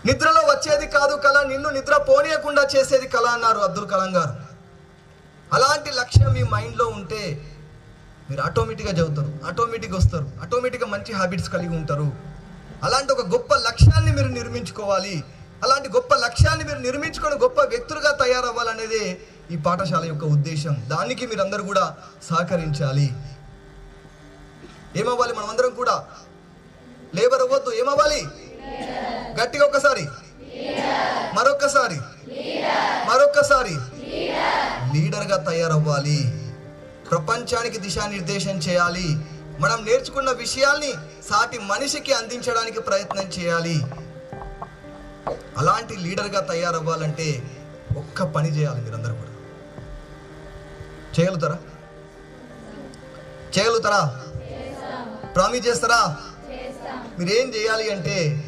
నిద్రలో వచ్చేది కాదు కళ, నిన్ను నిద్ర పోనీయకుండా చేసేది కళ అన్నారు అబ్దుల్ కలాం గారు. అలాంటి లక్ష్యం మీ మైండ్లో ఉంటే మీరు ఆటోమేటిక్గా చదువుతారు, ఆటోమేటిక్గా వస్తారు, ఆటోమేటిక్గా మంచి హ్యాబిట్స్ కలిగి ఉంటారు. అలాంటి ఒక గొప్ప లక్ష్యాన్ని మీరు నిర్మించుకోవాలి. అలాంటి గొప్ప లక్ష్యాన్ని మీరు నిర్మించుకొని గొప్ప వ్యక్తులుగా తయారవ్వాలనేదే ఈ పాఠశాల యొక్క ఉద్దేశం. దానికి మీరందరూ కూడా సహకరించాలి. ఏమవ్వాలి? మనమందరం కూడా లేబర్ అవ్వద్దు. ఏమవ్వాలి? గట్టిగా ఒకసారి, మరొక్కసారి లీడర్గా తయారవ్వాలి. ప్రపంచానికి దిశానిర్దేశం చేయాలి. మనం నేర్చుకున్న విషయాల్ని సాటి మనిషికి అందించడానికి ప్రయత్నం చేయాలి. అలాంటి లీడర్గా తయారవ్వాలంటే ఒక్క పని చేయాలి. మీరందరూ కూడా చేయగలుగుతారా? ప్రామిస్ చేస్తారా? మీరేం చేయాలి అంటే